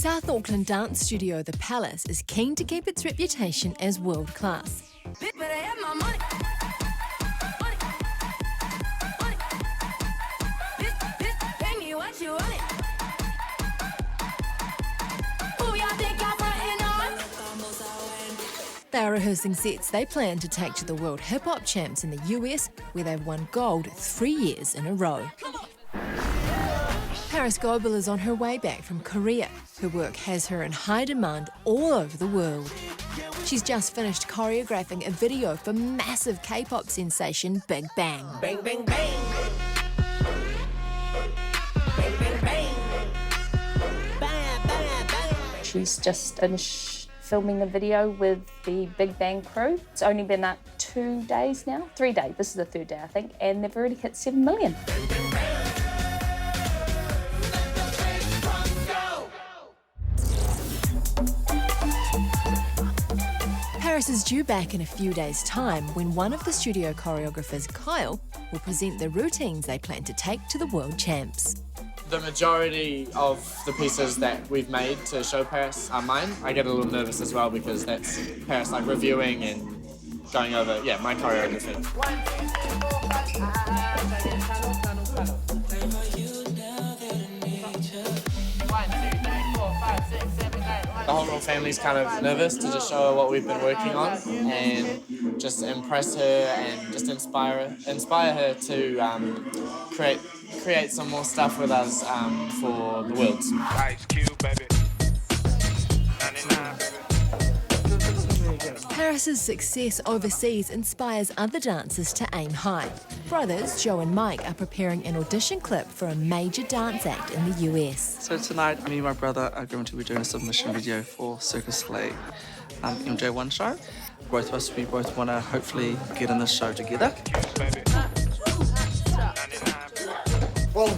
South Auckland dance studio The Palace is keen to keep its reputation as world-class. They are rehearsing sets they plan to take to the World Hip Hop Champs in the US, where they've won gold 3 years in a row. Parris Goebel is on her way back from Korea. Her work has her in high demand all over the world. She's just finished choreographing a video for massive K-pop sensation Big Bang. Bang, bang, bang. Bang, bang, bang. Bang, bang, bang. She's just finished filming a video with the Big Bang crew. It's only been up 2 days now, 3 days. This is the 3rd day, I think, and they've already hit 7 million. Bang, bang, bang. Parris is due back in a few days' time when one of the studio choreographers, Kyle, will present the routines they plan to take to the World Champs. The majority of the pieces that we've made to show Parris are mine. I get a little nervous as well because that's Parris like reviewing and going over, my choreography. The whole little family's kind of nervous to just show her what we've been working on and just impress her and just inspire her to create some more stuff with us for the Worlds. Ice Cube, baby. 99, baby. Parris's success overseas inspires other dancers to aim high. Brothers Joe and Mike are preparing an audition clip for a major dance act in the US. So tonight, me and my brother are going to be doing a submission video for Circus Soleil MJ1 show. Both of us, we both want to hopefully get in this show together. Well,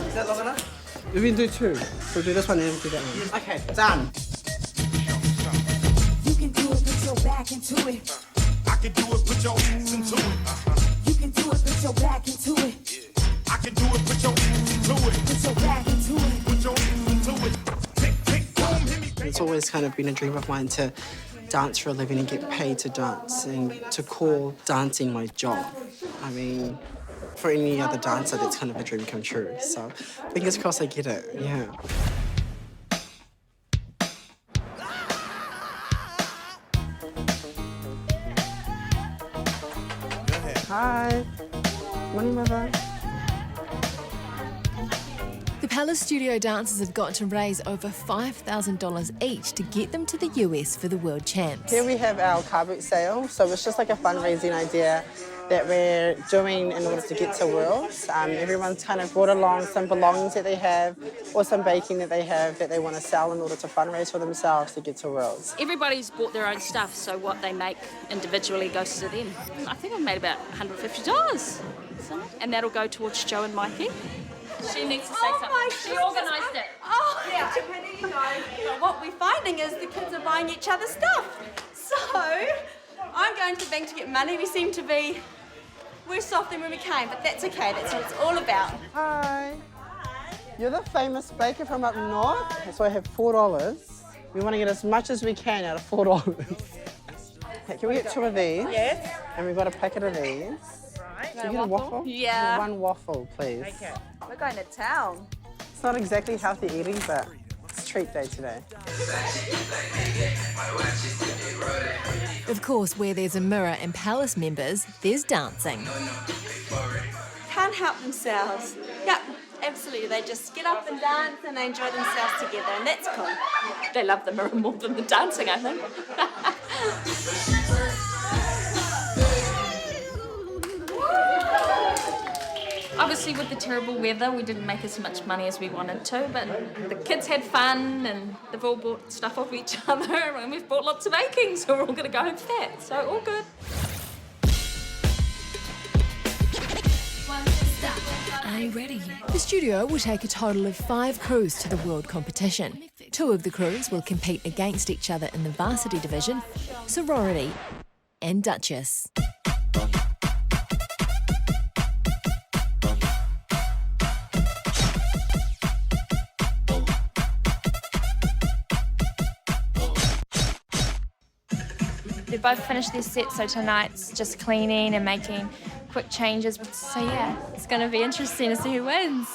is that long enough? We can do 2. We'll do this one and then do that one. Okay, done. You can do it, put your back into it. I can do it, put your ass into it. You can do it, put your back into it. I can do it, put your ass into it. Put your back into it. Put your ass into it. Tick, tick, boom, hit me. It's always kind of been a dream of mine to dance for a living and get paid to dance and to call dancing my job. I mean, for any other dancer, that's kind of a dream come true. So fingers crossed I get it, yeah. Hi. Morning, mother. The Palace studio dancers have got to raise over $5,000 each to get them to the US for the World Champs. Here we have our car boot sale, so it's just like a fundraising idea that we're doing in order to get to Worlds. Everyone's kind of brought along some belongings that they have or some baking that they have that they want to sell in order to fundraise for themselves to get to Worlds. Everybody's bought their own stuff, so what they make individually goes to them. I think I've made about $150, and that'll go towards Joe and Mikey. She needs to say something. She organised it. Oh, yeah. You know, what we're finding is the kids are buying each other stuff. So, I'm going to the bank to get money. We seem to be worse off than when we came, but that's okay. That's what it's all about. Hi. You're the famous baker from up north. So I have $4. We want to get as much as we can out of $4. Okay, can we get 2 of these? Yes. And we've got a packet of these. Right. Can you get a waffle? Yeah. 1 waffle, please. Okay. We're going to town. It's not exactly healthy eating, but it's treat day today. Of course, where there's a mirror and Palace members, there's dancing. Can't help themselves. Yep, absolutely. They just get up and dance and they enjoy themselves together, and that's cool. They love the mirror more than the dancing, I think. Obviously, with the terrible weather, we didn't make as much money as we wanted to, but the kids had fun and they've all bought stuff off each other, and we've bought lots of baking, so we're all going to go home fat, so all good. Are you ready yet? The studio will take a total of 5 crews to the world competition. 2 of the crews will compete against each other in the varsity division, sorority and duchess. both finished their set, so tonight's just cleaning and making quick changes. So yeah, it's going to be interesting to see who wins.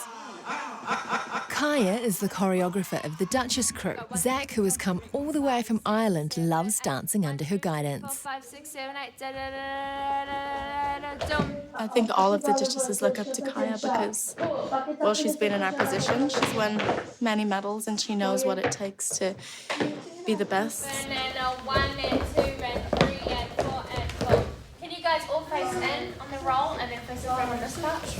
Kaya is the choreographer of the Duchess crew. Zach, who has come all the way from Ireland, loves dancing under her 4, guidance. 5, 6, 7, 8, da, da, da, da, da, dum. I think all of the Duchesses look up to Kaya because, well, she's been in our position. She's won many medals and she knows what it takes to be the best. And then 1 and 2 and 3 and 4 and 5. Can you guys all face in on the roll and then face in front on this part?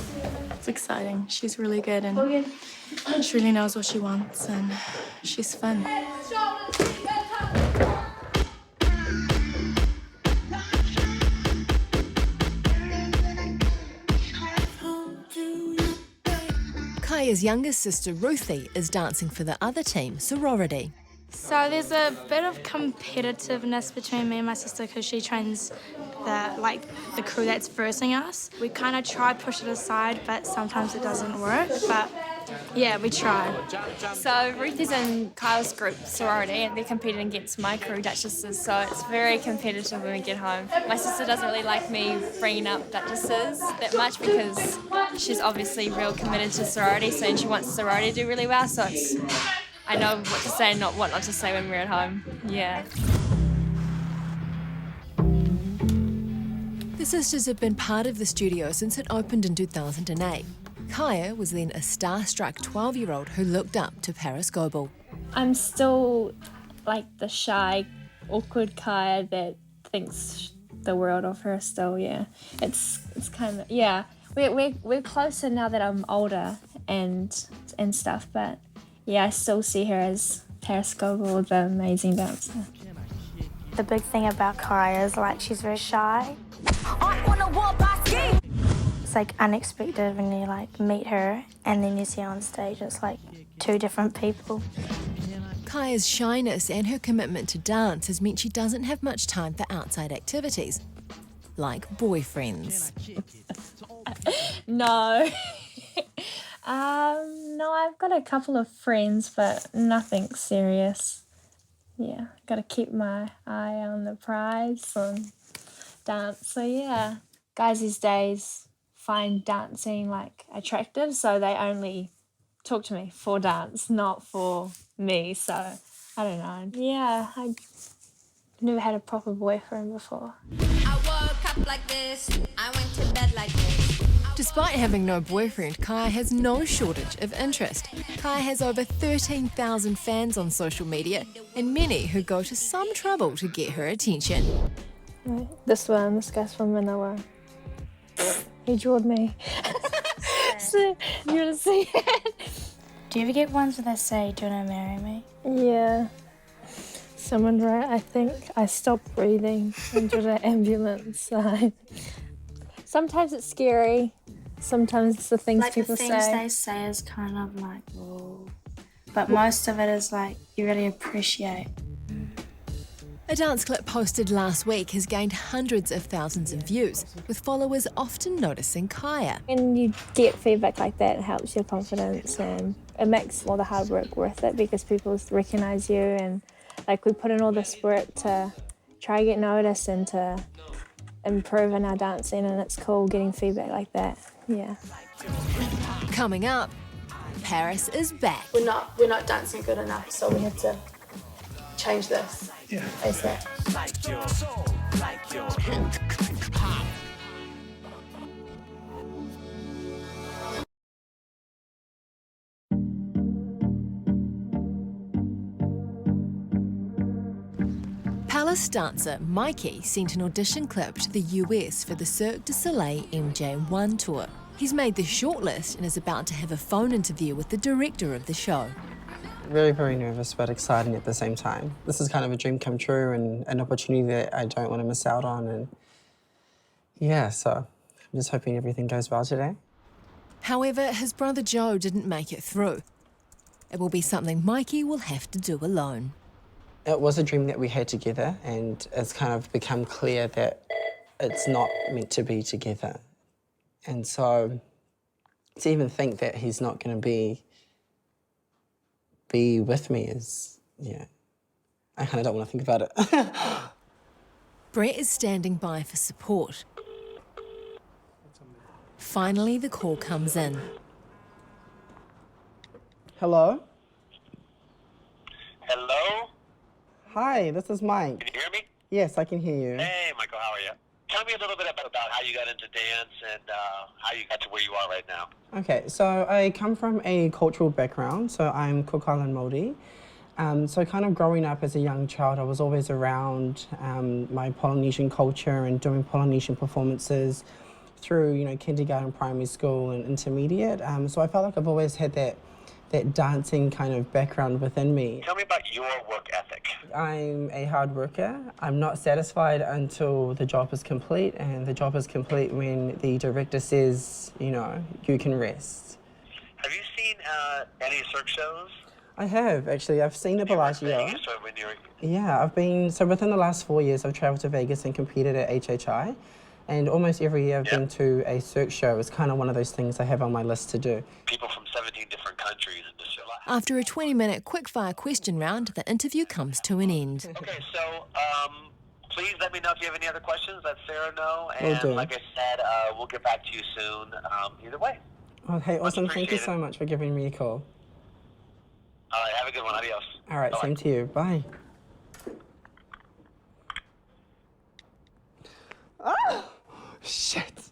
It's exciting. She's really good and she really knows what she wants and she's fun. Kaya's younger sister, Ruthie, is dancing for the other team, Sorority. So there's a bit of competitiveness between me and my sister because she trains the crew that's versing us. We kind of try push it aside, but sometimes it doesn't work. But yeah, we try. So Ruth is in Kyle's group, Sorority, and they're competing against my crew, Duchesses, so it's very competitive when we get home. My sister doesn't really like me bringing up Duchesses that much because she's obviously real committed to Sorority, so and she wants Sorority to do really well, so I know what to say and what not to say when we're at home. Yeah. The sisters have been part of the studio since it opened in 2008. Kaya was then a starstruck 12-year-old who looked up to Parris Goebel. I'm still like the shy, awkward Kaya that thinks the world of her still, yeah. It's kind of, yeah. We're closer now that I'm older and stuff, but yeah, I still see her as Parris Goebel, the amazing dancer. The big thing about Kaya is she's very shy. It's unexpected when you meet her and then you see her on stage. It's two different people. Kaya's shyness and her commitment to dance has meant she doesn't have much time for outside activities, like boyfriends. No. No, I've got a couple of friends, but nothing serious. Yeah, got to keep my eye on the prize and dance. So yeah, guys these days find dancing attractive, so they only talk to me for dance, not for me. So I don't know. Yeah, I never had a proper boyfriend before. I woke up like this, I went to bed like this. Despite having no boyfriend, Kaya has no shortage of interest. Kaya has over 13,000 fans on social media and many who go to some trouble to get her attention. This guy's from Manila. He drew me. So, you want to see it? Do you ever get ones where they say, "Do you want to marry me?" Yeah. Someone wrote, I think I stopped breathing under the ambulance sign. Sometimes it's scary. Sometimes it's the things people the things say. they say is kind of whoa. But most of it is you really appreciate. A dance clip posted last week has gained hundreds of thousands of views, with followers often noticing Kaya. When you get feedback like that, it helps your confidence and it makes all the hard work worth it because people recognise you and we put in all this work to try to get noticed and to improve in our dancing, and it's cool getting feedback like that. Yeah. Coming up, Parris is back. We're not dancing good enough, so we have to change this. Yeah. ASAP. Palace dancer Mikey sent an audition clip to the US for the Cirque du Soleil MJ1 tour. He's made the shortlist and is about to have a phone interview with the director of the show. Very, very nervous, but exciting at the same time. This is kind of a dream come true and an opportunity that I don't want to miss out on. And yeah, so I'm just hoping everything goes well today. However, his brother Joe didn't make it through. It will be something Mikey will have to do alone. It was a dream that we had together, and it's kind of become clear that it's not meant to be together. And so to even think that he's not going to be with me is, yeah, I kind of don't want to think about it. Brett is standing by for support. Finally, the call comes in. Hello? Hello? Hi, this is Mike. Can you hear me? Yes, I can hear you. Hey, Michael, how are you? Tell me a little bit about how you got into dance and how you got to where you are right now. Okay, so I come from a cultural background, so I'm Cook Island Māori. So kind of growing up as a young child, I was always around my Polynesian culture and doing Polynesian performances through, you know, kindergarten, primary school and intermediate. So I felt like I've always had that dancing kind of background within me. Tell me about your work ethic. I'm a hard worker. I'm not satisfied until the job is complete, and the job is complete when the director says, you know, you can rest. Have you seen any cirque shows? I have, actually. I've seen it last year. Yeah, I've been, so within the last 4 years, I've travelled to Vegas and competed at HHI. And almost every year I've been to a cirque show. It's kind of one of those things I have on my list to do. People from 17 different countries in this show. After a 20-minute quickfire question round, the interview comes to an end. Okay, so please let me know if you have any other questions. Let Sarah know. And Will do. like I said, we'll get back to you soon. Either way. Oh, hey, awesome. Thank you appreciated. so much for giving me a call. All right, have a good one. Adios. All right, same to you. Bye. Oh, shit.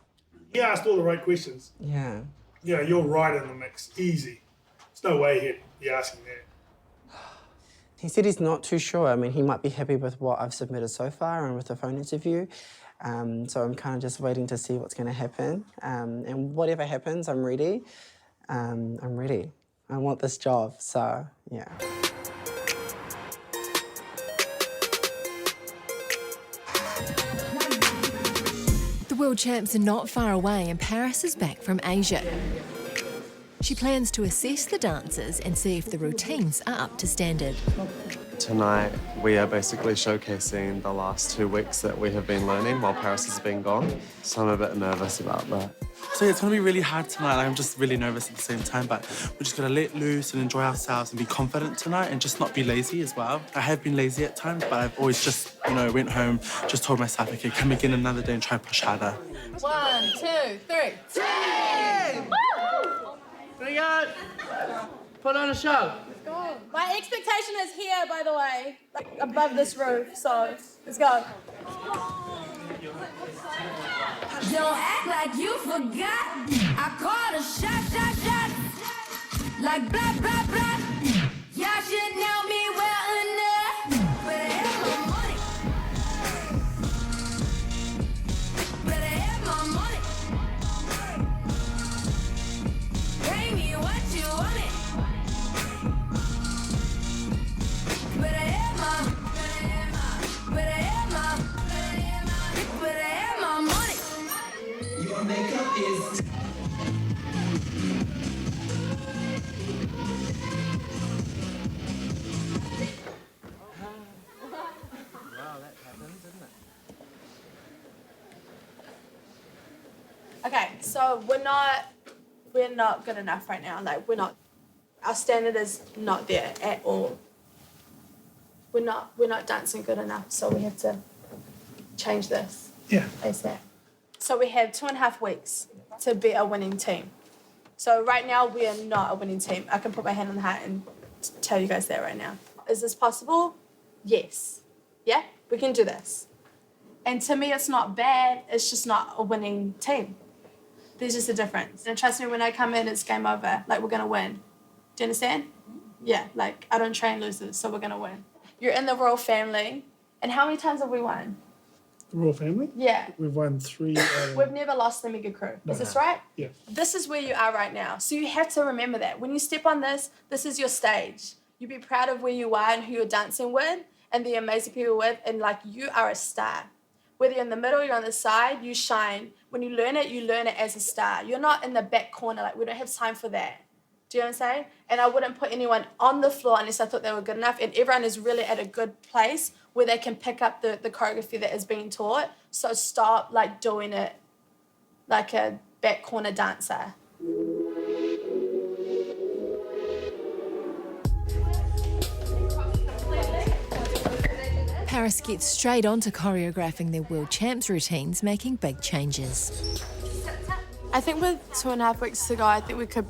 He asked all the right questions. Yeah. Yeah, you're right in the mix. Easy. There's no way he'd be asking that. He said he's not too sure. I mean, he might be happy with what I've submitted so far and with the phone interview. So I'm kind of just waiting to see what's going to happen. And whatever happens, I'm ready. I'm ready. I want this job, so yeah. The world champs are not far away and Parris is back from Asia. She plans to assess the dancers and see if the routines are up to standard. Tonight, we are basically showcasing the last 2 weeks that we have been learning while Parris has been gone. So I'm a bit nervous about that. So it's going to be really hard tonight. I'm just really nervous at the same time, but we're just going to let loose and enjoy ourselves and be confident tonight and just not be lazy as well. I have been lazy at times, but I've always just, you know, went home, just told myself, okay, come again another day and try and push harder. 1, 2, 3. Team! Bring it! Put on a show. My expectation is here, by the way, like above this roof, so let's go. Don't act like you forgot. I called a shot. Like blah, blah, blah. Y'all should know me well enough. Better have my money. Better have my money. Pay me what you want it. Better have my money. Your makeup is... Okay, so we're not good enough right now. Like our standard is not there at all. We're not dancing good enough, so we have to change this. Yeah. ASAP. So we have 2.5 weeks to be a winning team. So right now we are not a winning team. I can put my hand on the hat and tell you guys that right now. Is this possible? Yes. Yeah, we can do this. And to me, it's not bad. It's just not a winning team. There's just a difference. And trust me, when I come in, it's game over. Like, we're going to win. Do you understand? Yeah, like, I don't train losers, so we're going to win. You're in the royal family. And how many times have we won? The royal family? Yeah. We've won 3 out of... We've never lost the mega crew. Is this right? Yeah. This is where you are right now. So you have to remember that. When you step on this is your stage. You be proud of where you are and who you're dancing with and the amazing people with, and like, you are a star. Whether you're in the middle, you're on the side, you shine. When you learn it as a star. You're not in the back corner. Like, we don't have time for that. Do you know what I'm saying? And I wouldn't put anyone on the floor unless I thought they were good enough. And everyone is really at a good place where they can pick up the choreography that is being taught. So stop, like, doing it like a back corner dancer. Parris gets straight onto choreographing their world champs routines, making big changes. I think with 2.5 weeks to go, I think we could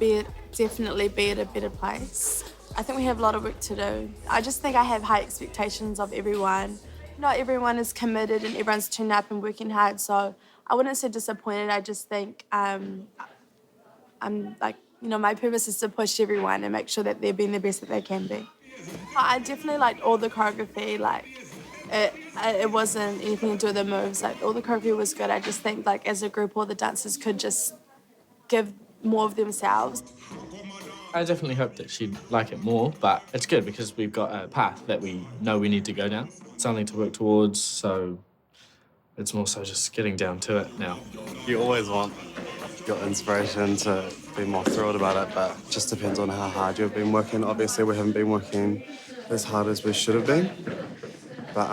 definitely be at a better place. I think we have a lot of work to do. I just think I have high expectations of everyone. Not everyone is committed and everyone's turning up and working hard, so I wouldn't say disappointed. I just think I'm like, you know, my purpose is to push everyone and make sure that they're being the best that they can be. I definitely liked all the choreography. Like, it wasn't anything to do with the moves. Like, all the choreography was good. I just think, like, as a group, all the dancers could just give more of themselves. I definitely hope that she'd like it more, but it's good because we've got a path that we know we need to go down. Something to work towards, so it's more so just getting down to it now. You always want your inspiration to be more thrilled about it, but it just depends on how hard you've been working. Obviously, we haven't been working as hard as we should have been, but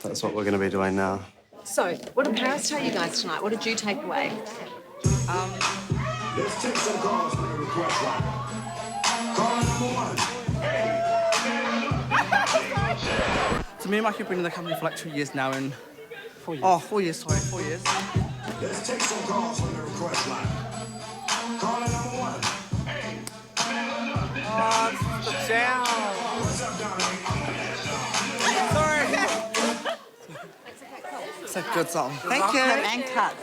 that's what we're going to be doing now. So, what did Parris tell you guys tonight? What did you take away? Let's take some calls from the request line. Call number 1. So me and Mikey have been in the company for like 2 years now, and 4 years. Oh, 4 years. Sorry, 4 years. Let's take some calls from the request line. Call number 1. Oh, it's the jam. What's up, Donnie? Sorry. It's a good song. Thank you. And cut.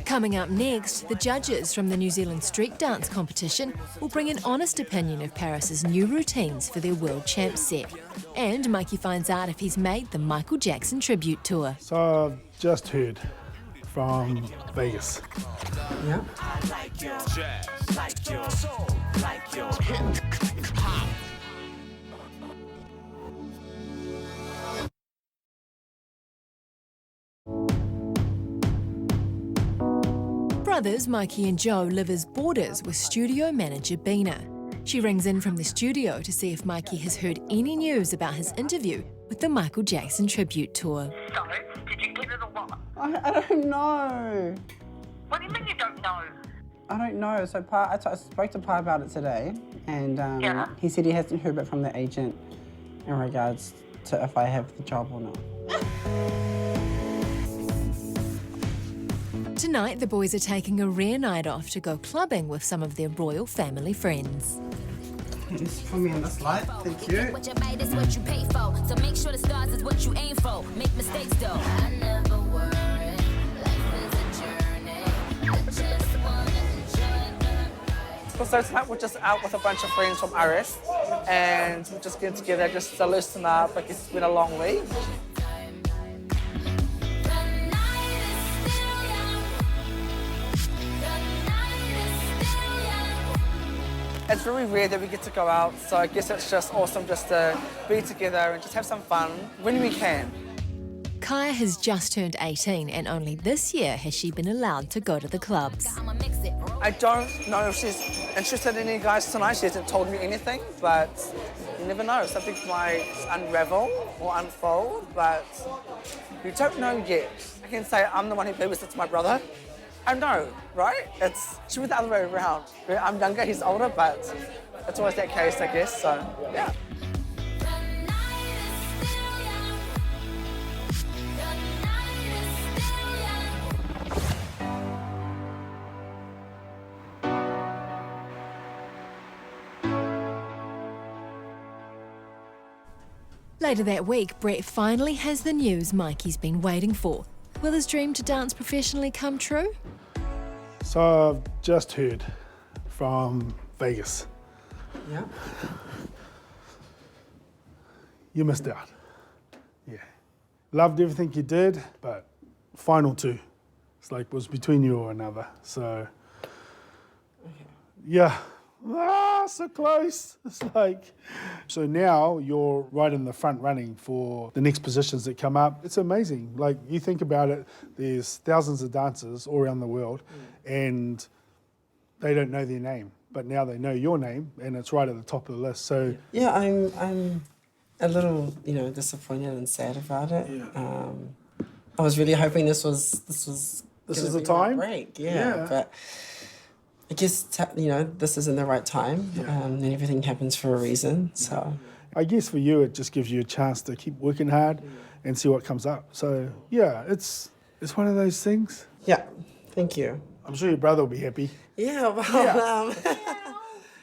Coming up next, the judges from the New Zealand Street Dance competition will bring an honest opinion of Parris's new routines for their World Champ set. And Mikey finds out if he's made the Michael Jackson tribute tour. So I've just heard from Vegas. Yeah. Brothers Mikey and Joe live as boarders with studio manager Bina. She rings in from the studio to see if Mikey has heard any news about his interview with the Michael Jackson tribute tour. So, did you get it or what? I don't know. What do you mean you don't know? I don't know. So I spoke to Pa about it today, and Yeah. he said he hasn't heard back from the agent in regards to if I have the job or not. Tonight, the boys are taking a rare night off to go clubbing with some of their royal family friends. Just put me on this light, thank you. What you made is what you pay for. So make sure the stars is what you aim for. Make mistakes though. I never worry. Life is a journey. I just wanna enjoy the ride. So tonight we're just out with a bunch of friends from Iris, and we're just getting together just to loosen up. I guess it's been a long week. It's very rare that we get to go out, so I guess it's just awesome just to be together and just have some fun when we can. Kaya has just turned 18 and only this year has she been allowed to go to the clubs. I don't know if she's interested in any guys tonight. She hasn't told me anything, but you never know. Something might unravel or unfold, but you don't know yet. I can say I'm the one who babysits my brother. I know, right? She was the other way around. I'm younger, he's older, but it's always that case, I guess, so yeah. Later that week, Brett finally has the news Mikey's been waiting for. Will his dream to dance professionally come true? So I've just heard from Vegas. Yeah. You missed out. Yeah. Loved everything you did, but final two. It's like it was between you or another. So, yeah. So close. It's like, so now you're right in the front running for the next positions that come up. It's amazing. Like, you think about it, there's thousands of dancers all around the world and they don't know their name, but now they know your name and it's right at the top of the list. So yeah, I'm a little, disappointed and sad about it. Yeah. I was really hoping this was is the time. Break, yeah. But I guess this isn't the right time, and everything happens for a reason. So I guess for you, it just gives you a chance to keep working hard and see what comes up. So, yeah, it's one of those things. Yeah, thank you. I'm sure your brother will be happy. Yeah, well,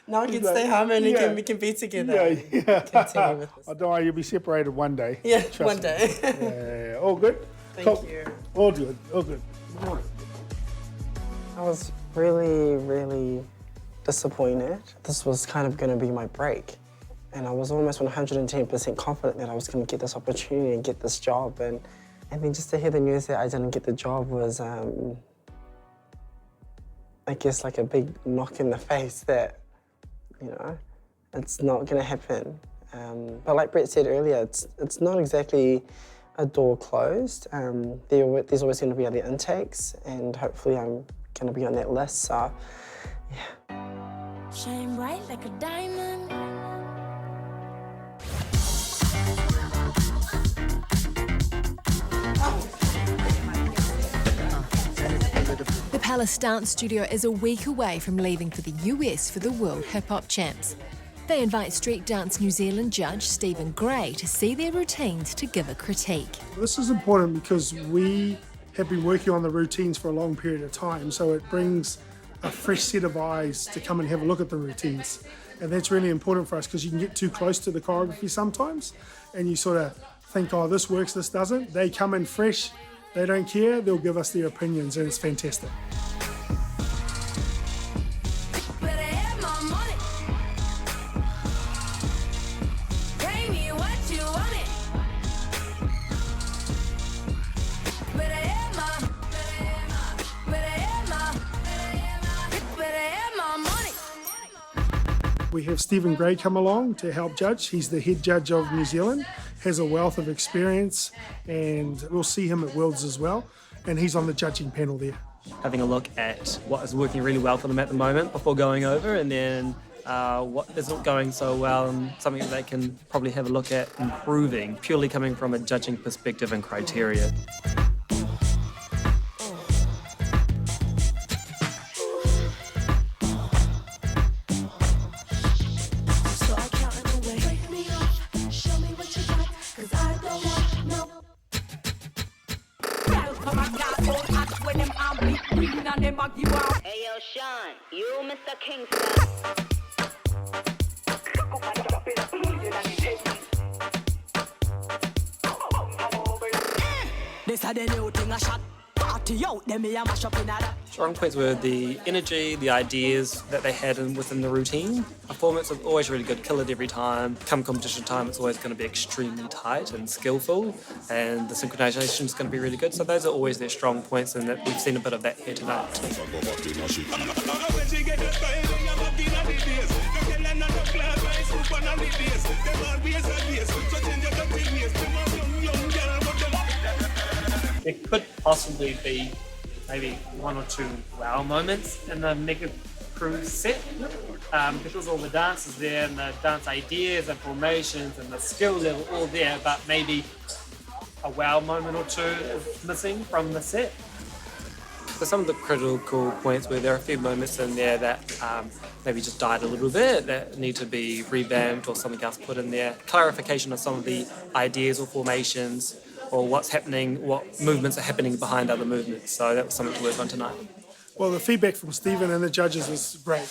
now we can stay home and we can be together. Yeah. Continue with this. Oh, don't worry, you'll be separated one day. Yeah, Trust one me. day. Yeah, all good? Thank you. All good, all good. I was really, really disappointed. This was kind of going to be my break. And I was almost 110% confident that I was going to get this opportunity and get this job. And then just to hear the news that I didn't get the job was, I guess, like a big knock in the face that, you know, it's not going to happen. But like Brett said earlier, it's not exactly a door closed. There's always going to be other intakes, and hopefully I'm going to be on that list, so yeah. Shine bright like a diamond. The Palace Dance Studio is a week away from leaving for the US for the World Hip Hop Champs. They invite Street Dance New Zealand judge Stephen Gray to see their routines to give a critique. This is important because we have been working on the routines for a long period of time, so it brings a fresh set of eyes to come and have a look at the routines. And that's really important for us because you can get too close to the choreography sometimes and you sort of think, oh, this works, this doesn't. They come in fresh, they don't care, they'll give us their opinions, and it's fantastic. We have Stephen Gray come along to help judge. He's the head judge of New Zealand, has a wealth of experience, and we'll see him at Worlds as well. And he's on the judging panel there. Having a look at what is working really well for them at the moment before going over, and then what isn't going so well, and something that they can probably have a look at improving, purely coming from a judging perspective and criteria. Hey yo, Sean, you Mr. Kingston. This are the new thing I shot. Party out, them me a mash up in that. Strong points were the energy, the ideas that they had within the routine. Performance was always really good, kill it every time. Come competition time, it's always going to be extremely tight and skillful, and the synchronization is going to be really good. So those are always their strong points, and that we've seen a bit of that here tonight. There could possibly be maybe one or two wow moments in the Mega Cruise set, because all the dances there and the dance ideas and formations and the skill level all there, but maybe a wow moment or two is missing from the set. So some of the critical points where there are a few moments in there that maybe just died a little bit, that need to be revamped or something else put in there. Clarification of some of the ideas or formations, or what's happening, what movements are happening behind other movements. So that was something to work on tonight. Well, the feedback from Stephen and the judges was great.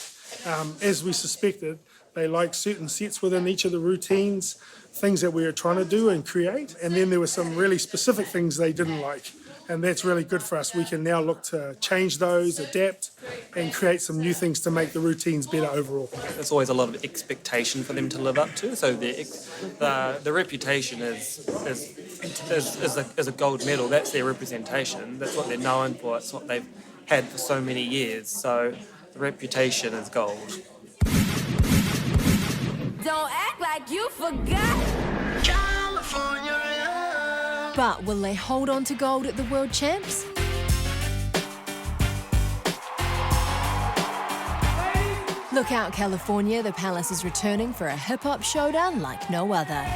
As we suspected, they liked certain sets within each of the routines, things that we were trying to do and create, and then there were some really specific things they didn't like. And that's really good for us. We can now look to change those, adapt, and create some new things to make the routines better overall. There's always a lot of expectation for them to live up to. So the reputation is a gold medal. That's their representation. That's what they're known for. It's what they've had for so many years. So the reputation is gold. Don't act like you forgot. California. But will they hold on to gold at the World Champs? Look out, California, the Palace is returning for a hip-hop showdown like no other.